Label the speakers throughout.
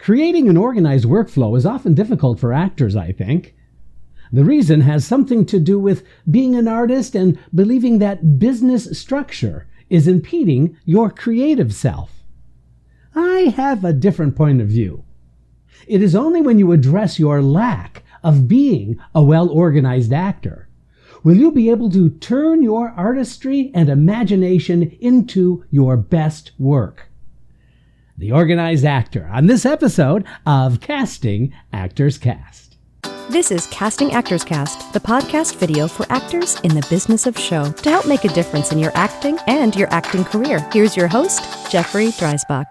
Speaker 1: Creating an organized workflow is often difficult for actors, I think. The reason has something to do with being an artist and believing that business structure is impeding your creative self. I have a different point of view. It is only when you address your lack of being a well-organized actor will you be able to turn your artistry and imagination into your best work. The Organized Actor on this episode of Casting Actors Cast.
Speaker 2: This is Casting Actors Cast, the podcast video for actors in the business of show to help make a difference in your acting and your acting career. Here's your host, Jeffrey Dreisbach.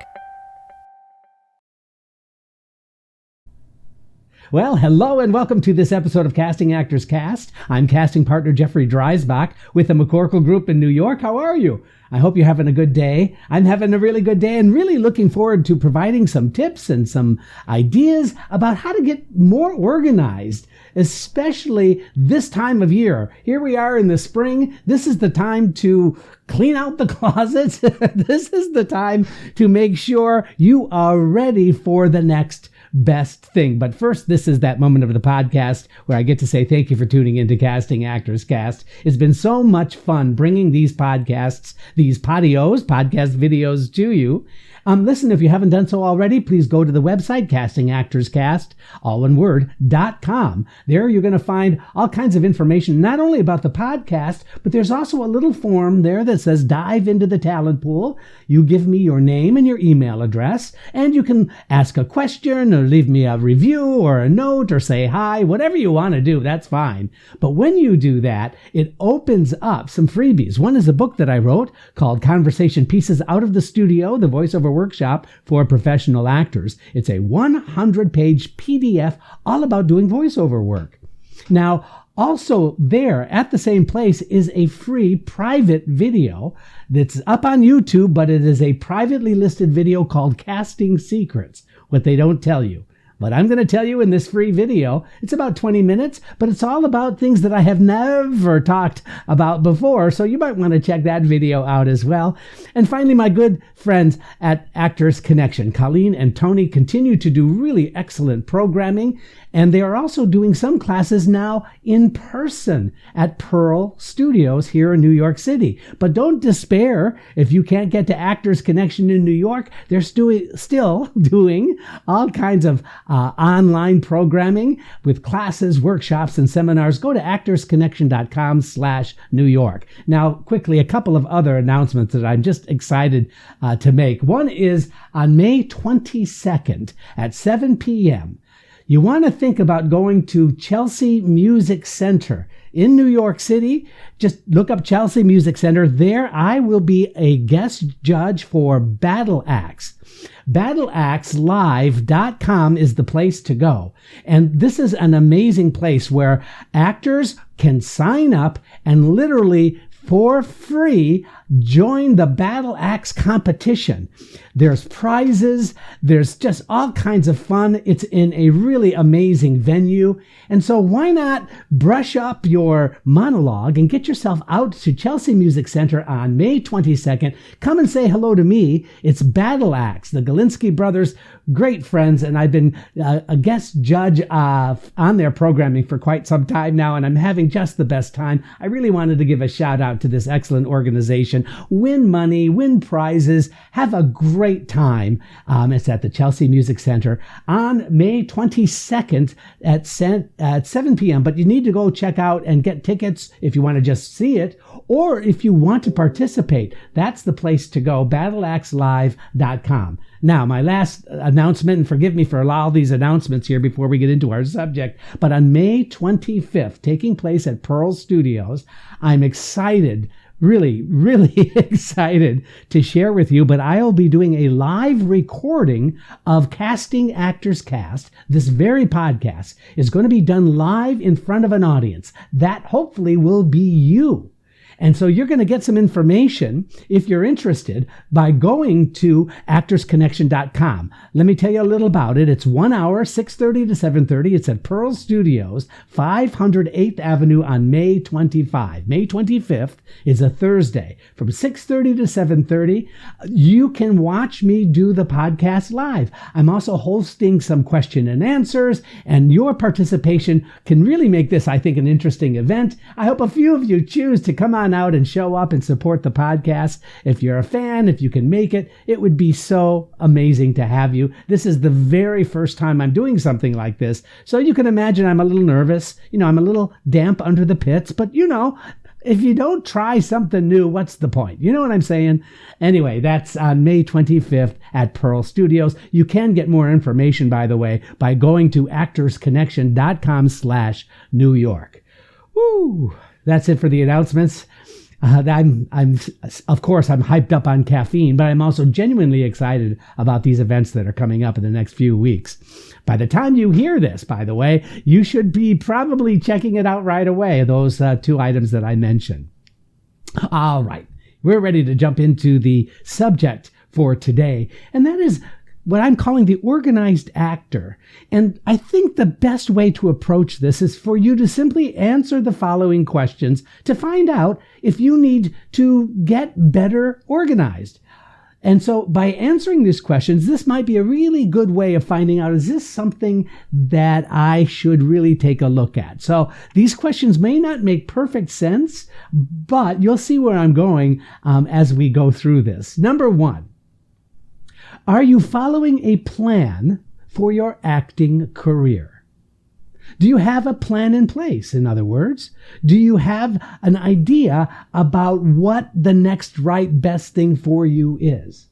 Speaker 1: Well, hello and welcome to this episode of Casting Actors Cast. I'm casting partner Jeffrey Dreisbach with the McCorkle Group in New York. How are you? I hope you're having a good day. I'm having a really good day and really looking forward to providing some tips and some ideas about how to get more organized, especially this time of year. Here we are in the spring. This is the time to clean out the closets. This is the time to make sure you are ready for the next best thing. But first, this is that moment of the podcast where I get to say thank you for tuning into Casting Actors Cast. It's been so much fun bringing these podcasts, these podcast videos to you. Listen, if you haven't done so already, please go to the website, castingactorscast.com. There you're going to find all kinds of information, not only about the podcast, but there's also a little form there that says dive into the talent pool. You give me your name and your email address, and you can ask a question or leave me a review or a note or say hi, whatever you want to do, that's fine. But when you do that, it opens up some freebies. One is a book that I wrote called Conversation Pieces Out of the Studio, the voiceover workshop for professional actors. It's a 100-page PDF all about doing voiceover work. Now, also there at the same place is a free private video that's up on YouTube, but it is a privately listed video called Casting Secrets, what they don't tell you. But I'm going to tell you in this free video. It's about 20 minutes, but it's all about things that I have never talked about before, so you might want to check that video out as well. And finally, my good friends at Actors Connection, Colleen and Tony, continue to do really excellent programming, and they are also doing some classes now in person at Pearl Studios here in New York City. But don't despair if you can't get to Actors Connection in New York. They're still doing all kinds of online programming with classes, workshops, and seminars. Go to actorsconnection.com/New York. Now, quickly, a couple of other announcements that I'm just excited to make. One is on May 22nd at 7 p.m., you want to think about going to Chelsea Music Center in New York City. Just look up Chelsea Music Center. There I will be a guest judge for Battle Axe. BattleAxeLive.com is the place to go. And this is an amazing place where actors can sign up and literally for free join the Battle Axe competition. There's prizes, there's just all kinds of fun. It's in a really amazing venue. And so why not brush up your monologue and get yourself out to Chelsea Music Center on May 22nd. Come and say hello to me. It's Battle Axe, the Galinsky brothers, great friends, and I've been a guest judge on their programming for quite some time now, and I'm having just the best time. I really wanted to give a shout out to this excellent organization. Win money, win prizes, have a great time. It's at the Chelsea Music Center on May 22nd at 7 p.m. But you need to go check out and get tickets if you want to just see it, or if you want to participate. That's the place to go, battleaxelive.com. Now, my last announcement, and forgive me for all these announcements here before we get into our subject, but on May 25th, taking place at Pearl Studios, I'm excited, really excited to share with you, but I'll be doing a live recording of Casting Actors Cast. This very podcast is going to be done live in front of an audience. That hopefully will be you. And so you're going to get some information, if you're interested, by going to actorsconnection.com. Let me tell you a little about it. It's 1 hour, 6:30 to 7:30. It's at Pearl Studios, 500 8th Avenue on May 25. May 25th is a Thursday. From 6:30 to 7:30, you can watch me do the podcast live. I'm also hosting some question and answers, and your participation can really make this, I think, an interesting event. I hope a few of you choose to come on out and show up and support the podcast. If you're a fan, if you can make it, it would be so amazing to have you. This is the very first time I'm doing something like this, so you can imagine I'm a little nervous. I'm a little damp under the pits, but if you don't try something new, what's the point? You know what I'm saying? Anyway, that's on May 25th at Pearl Studios. You can get more information, by the way, by going to actorsconnection.com/New York. Woo! That's it for the announcements. I'm of course, I'm hyped up on caffeine, but I'm also genuinely excited about these events that are coming up in the next few weeks. By the time you hear this, by the way, you should be probably checking it out right away, those 2 items that I mentioned. All right, we're ready to jump into the subject for today, and that is what I'm calling the organized actor. And I think the best way to approach this is for you to simply answer the following questions to find out if you need to get better organized. And so by answering these questions, this might be a really good way of finding out, is this something that I should really take a look at? So these questions may not make perfect sense, but you'll see where I'm going as we go through this. Number 1. Are you following a plan for your acting career? Do you have a plan in place? In other words, do you have an idea about what the next right best thing for you is?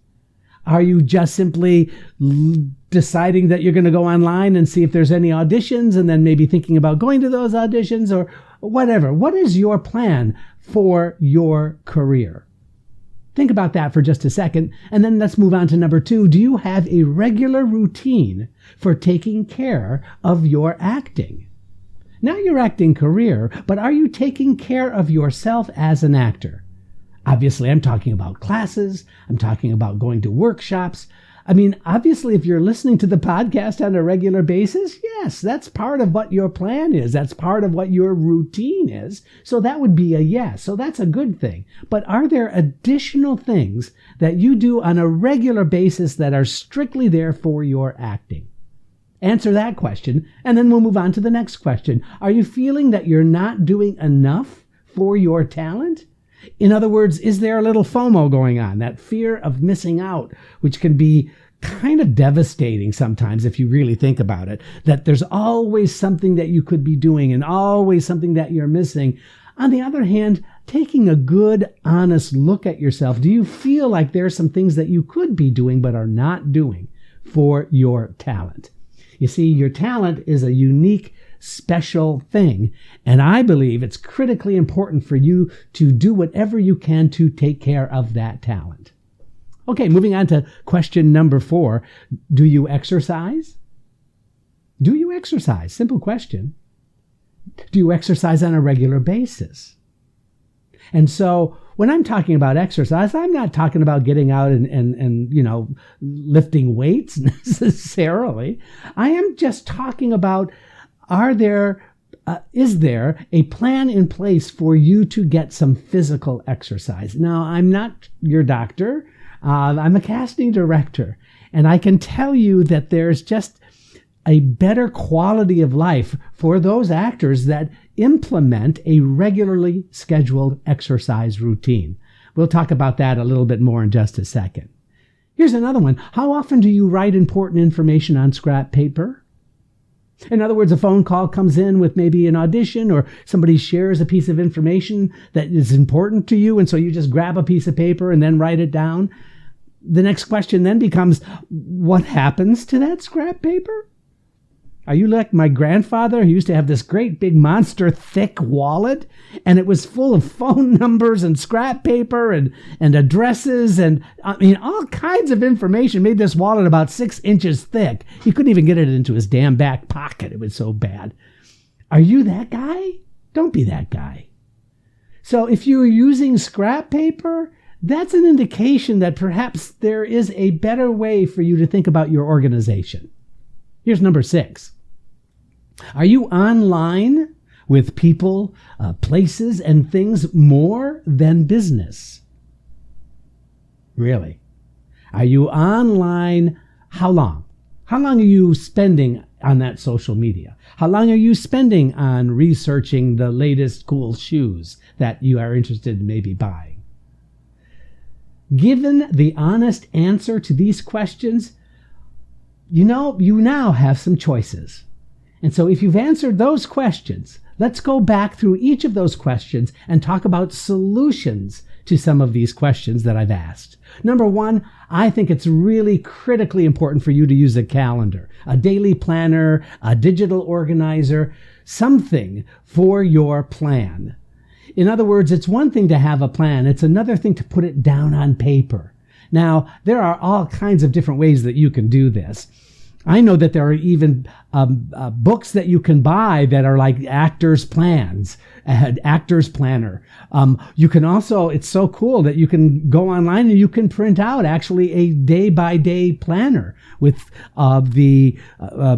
Speaker 1: Are you just simply deciding that you're going to go online and see if there's any auditions and then maybe thinking about going to those auditions or whatever? What is your plan for your career? Think about that for just a second, and then let's move on to number 2. Do you have a regular routine for taking care of your acting? Not your acting career, but are you taking care of yourself as an actor? Obviously, I'm talking about classes. I'm talking about going to workshops. I mean, obviously, if you're listening to the podcast on a regular basis, yes, that's part of what your plan is. That's part of what your routine is. So that would be a yes. So that's a good thing. But are there additional things that you do on a regular basis that are strictly there for your acting? Answer that question, and then we'll move on to the next question. Are you feeling that you're not doing enough for your talent? In other words, is there a little FOMO going on, that fear of missing out, which can be kind of devastating sometimes if you really think about it, that there's always something that you could be doing and always something that you're missing. On the other hand, taking a good, honest look at yourself, do you feel like there are some things that you could be doing but are not doing for your talent? You see, your talent is a unique, special thing, and I believe it's critically important for you to do whatever you can to take care of that talent. Okay, moving on to question number 4. Do you exercise? Do you exercise? Simple question. Do you exercise on a regular basis? And so when I'm talking about exercise, I'm not talking about getting out and lifting weights necessarily. I am just talking about, is there a plan in place for you to get some physical exercise? Now, I'm not your doctor. I'm a casting director, and I can tell you that there's just a better quality of life for those actors that implement a regularly scheduled exercise routine. We'll talk about that a little bit more in just a second. Here's another one. How often do you write important information on scrap paper? In other words, a phone call comes in with maybe an audition, or somebody shares a piece of information that is important to you, and so you just grab a piece of paper and then write it down. The next question then becomes, what happens to that scrap paper? Are you like my grandfather, who used to have this great big monster thick wallet, and it was full of phone numbers and scrap paper and addresses and all kinds of information, made this wallet about 6 inches thick. He couldn't even get it into his damn back pocket. It was so bad. Are you that guy? Don't be that guy. So if you're using scrap paper, that's an indication that perhaps there is a better way for you to think about your organization. Here's number 6. Are you online with people, places, and things more than business? Really? Are you online? How long? How long are you spending on that social media? How long are you spending on researching the latest cool shoes that you are interested in maybe buying? Given the honest answer to these questions, you now have some choices. And so if you've answered those questions, let's go back through each of those questions and talk about solutions to some of these questions that I've asked. Number 1, I think it's really critically important for you to use a calendar, a daily planner, a digital organizer, something for your plan. In other words, it's one thing to have a plan. It's another thing to put it down on paper. Now, there are all kinds of different ways that you can do this. I know that there are even books that you can buy that are like actors' plans, actors' planner. You can also, it's so cool that you can go online and you can print out actually a day-by-day planner with the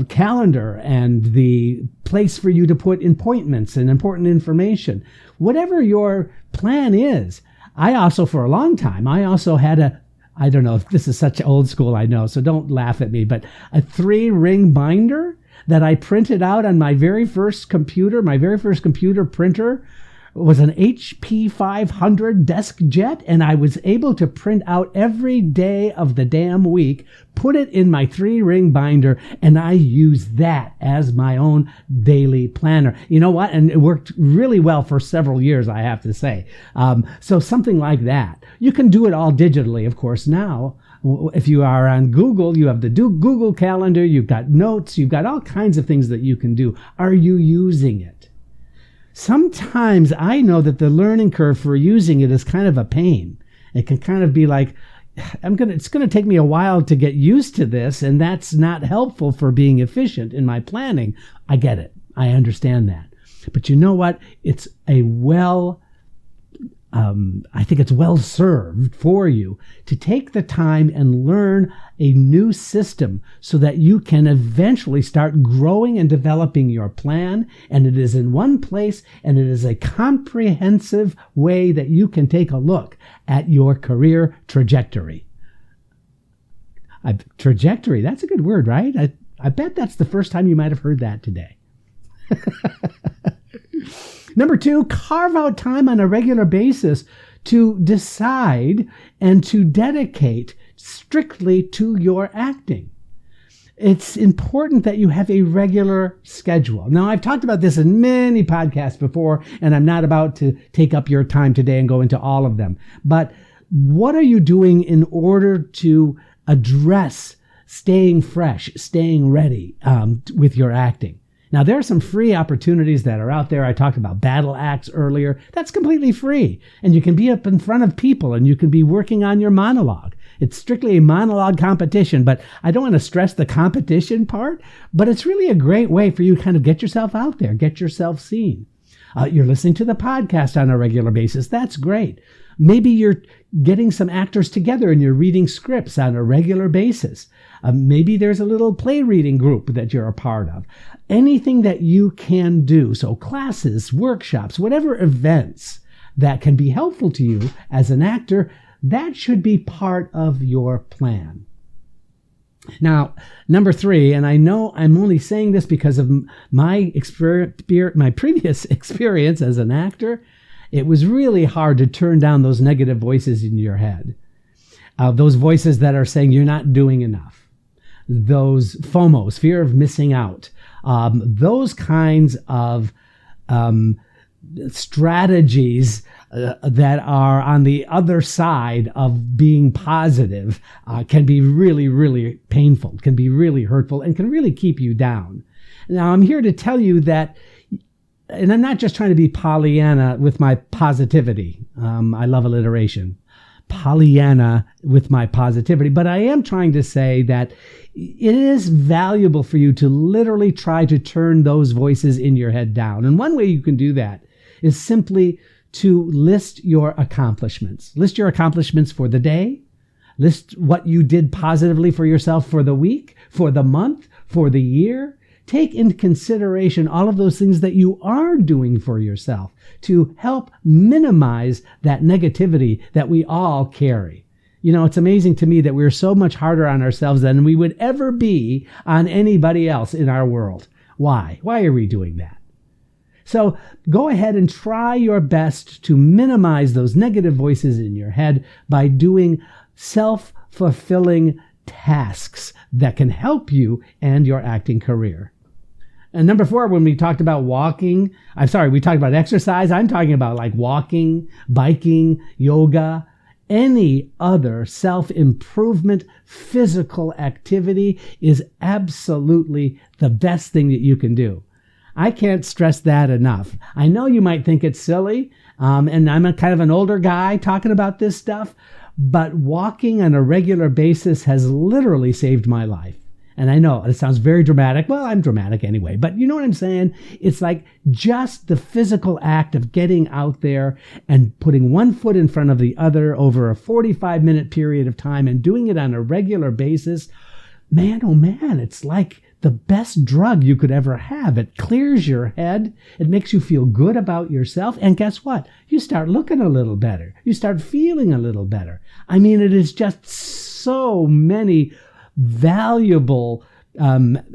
Speaker 1: calendar and the place for you to put appointments and important information. Whatever your plan is. I also, for a long time, I also had I don't know if this is such old school, I know, so don't laugh at me, but a 3-ring binder that I printed out on my very first computer. My very first computer printer was an HP 500 DeskJet, and I was able to print out every day of the damn week, put it in my 3-ring binder, and I used that as my own daily planner. You know what? And it worked really well for several years, I have to say. So something like that. You can do it all digitally, of course, now. If you are on Google, you have the Google Calendar, you've got notes, you've got all kinds of things that you can do. Are you using it? Sometimes I know that the learning curve for using it is kind of a pain. It can kind of be like, it's going to take me a while to get used to this, and that's not helpful for being efficient in my planning. I get it. I understand that. But you know what? It's I think it's well served for you to take the time and learn a new system so that you can eventually start growing and developing your plan. And it is in one place, and it is a comprehensive way that you can take a look at your career trajectory. Trajectory, that's a good word, right? I bet that's the first time you might have heard that today. Number 2, carve out time on a regular basis to decide and to dedicate strictly to your acting. It's important that you have a regular schedule. Now, I've talked about this in many podcasts before, and I'm not about to take up your time today and go into all of them. But what are you doing in order to address staying fresh, staying ready with your acting? Now, there are some free opportunities that are out there. I talked about battle acts earlier. That's completely free. And you can be up in front of people and you can be working on your monologue. It's strictly a monologue competition, but I don't want to stress the competition part, but it's really a great way for you to kind of get yourself out there, get yourself seen. You're listening to the podcast on a regular basis. That's great. Maybe you're getting some actors together and you're reading scripts on a regular basis. Maybe there's a little play reading group that you're a part of. Anything that you can do, so classes, workshops, whatever events that can be helpful to you as an actor, that should be part of your plan. Now, number 3, and I know I'm only saying this because of my previous experience as an actor, it was really hard to turn down those negative voices in your head. Those voices that are saying you're not doing enough. Those FOMOs, fear of missing out. Those kinds of strategies that are on the other side of being positive can be really, really painful, can be really hurtful, and can really keep you down. Now, I'm here to tell you that, and I'm not just trying to be Pollyanna with my positivity. I love alliteration. Pollyanna with my positivity, but I am trying to say that it is valuable for you to literally try to turn those voices in your head down. And one way you can do that is simply to list your accomplishments. List your accomplishments for the day. List what you did positively for yourself for the week, for the month, for the year. Take into consideration all of those things that you are doing for yourself to help minimize that negativity that we all carry. You know, it's amazing to me that we're so much harder on ourselves than we would ever be on anybody else in our world. Why? Why are we doing that? So go ahead and try your best to minimize those negative voices in your head by doing self-fulfilling tasks that can help you and your acting career. And number 4, when we talked about we talked about exercise. I'm talking about like walking, biking, yoga, any other self-improvement physical activity is absolutely the best thing that you can do. I can't stress that enough. I know you might think it's silly, and I'm a kind of an older guy talking about this stuff, but walking on a regular basis has literally saved my life. And I know it sounds very dramatic. Well, I'm dramatic anyway, but you know what I'm saying? It's like just the physical act of getting out there and putting one foot in front of the other over a 45-minute period of time and doing it on a regular basis. Man, oh man, it's like the best drug you could ever have. It clears your head. It makes you feel good about yourself. And guess what? You start looking a little better. You start feeling a little better. I mean, it is just so many valuable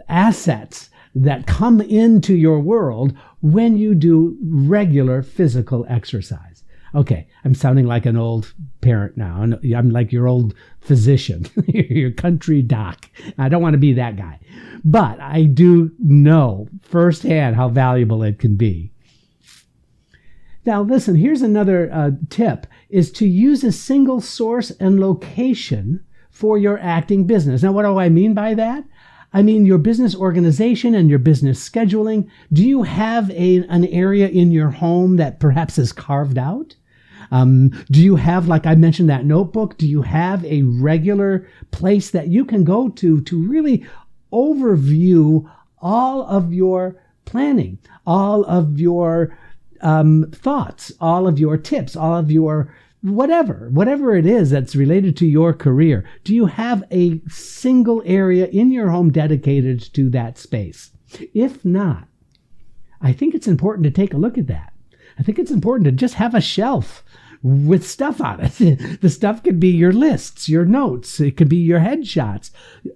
Speaker 1: assets that come into your world when you do regular physical exercise. Okay, I'm sounding like an old parent now. I'm like your old physician, your country doc. I don't want to be that guy. But I do know firsthand how valuable it can be. Now, listen, here's another tip, is to use a single source and location for your acting business. Now, what do I mean by that? I mean your business organization and your business scheduling. Do you have an area in your home that perhaps is carved out? Do you have, like I mentioned, that notebook? Do you have a regular place that you can go to really overview all of your planning, all of your thoughts, all of your tips, all of your whatever it is that's related to your career? Do you have a single area in your home dedicated to that space? If not, I think it's important to take a look at that. I think it's important to just have a shelf with stuff on it. The stuff could be your lists, your notes. It could be your headshots.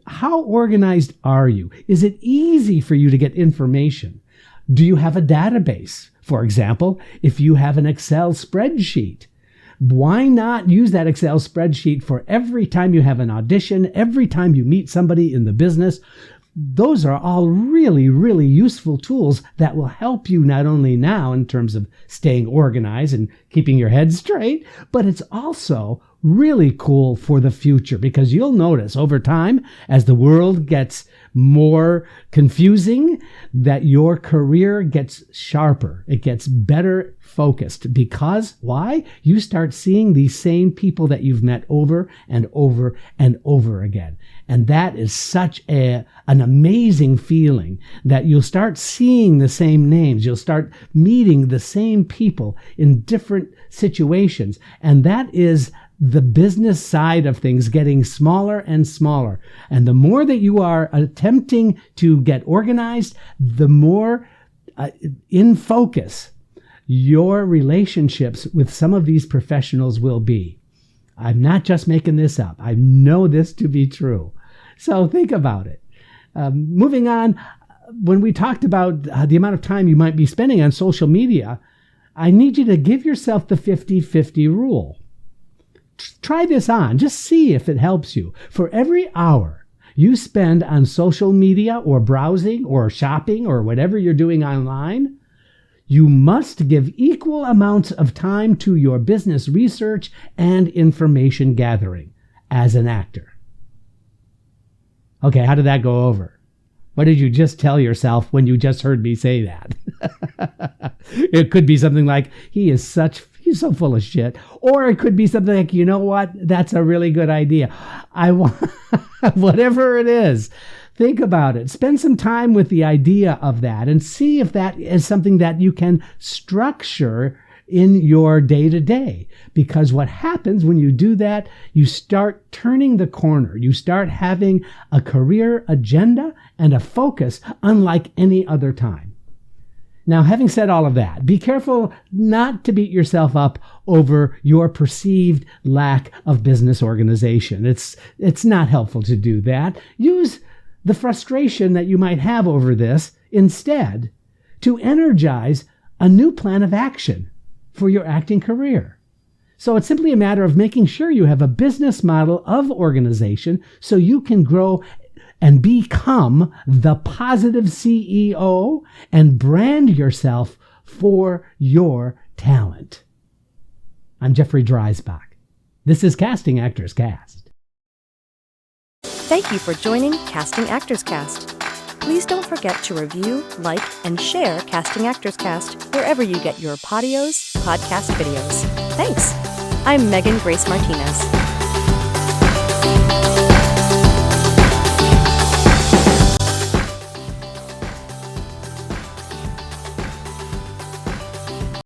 Speaker 1: How organized are you? Is it easy for you to get information? Do you have a database? For example, if you have an Excel spreadsheet, why not use that Excel spreadsheet for every time you have an audition, every time you meet somebody in the business? Those are all really, really useful tools that will help you not only now in terms of staying organized and keeping your head straight, but it's also really cool for the future, because you'll notice over time, as the world gets more confusing, that your career gets sharper. It gets better focused. Because why? You start seeing these same people that you've met over and over and over again. And that is such an amazing feeling, that you'll start seeing the same names. You'll start meeting the same people in different situations. And that is the business side of things getting smaller and smaller. And the more that you are attempting to get organized, the more in focus your relationships with some of these professionals will be. I'm not just making this up. I know this to be true. So think about it. Moving on, when we talked about the amount of time you might be spending on social media, I need you to give yourself the 50-50 rule. Try this on. Just see if it helps you. For every hour you spend on social media or browsing or shopping or whatever you're doing online, you must give equal amounts of time to your business research and information gathering as an actor. Okay, how did that go over? What did you just tell yourself when you just heard me say that? It could be something like, he's so full of shit. Or it could be something like, you know what? That's a really good idea. Whatever it is, think about it. Spend some time with the idea of that and see if that is something that you can structure in your day-to-day. Because what happens when you do that, you start turning the corner. You start having a career agenda and a focus unlike any other time. Now, having said all of that, be careful not to beat yourself up over your perceived lack of business organization. It's not helpful to do that. Use the frustration that you might have over this instead to energize a new plan of action for your acting career. So it's simply a matter of making sure you have a business model of organization so you can grow and become the positive CEO and brand yourself for your talent. I'm Jeffrey Dreisbach. This is Casting Actors Cast.
Speaker 2: Thank you for joining Casting Actors Cast. Please don't forget to review, like, and share Casting Actors Cast wherever you get your podcast videos. Thanks. I'm Megan Grace Martinez.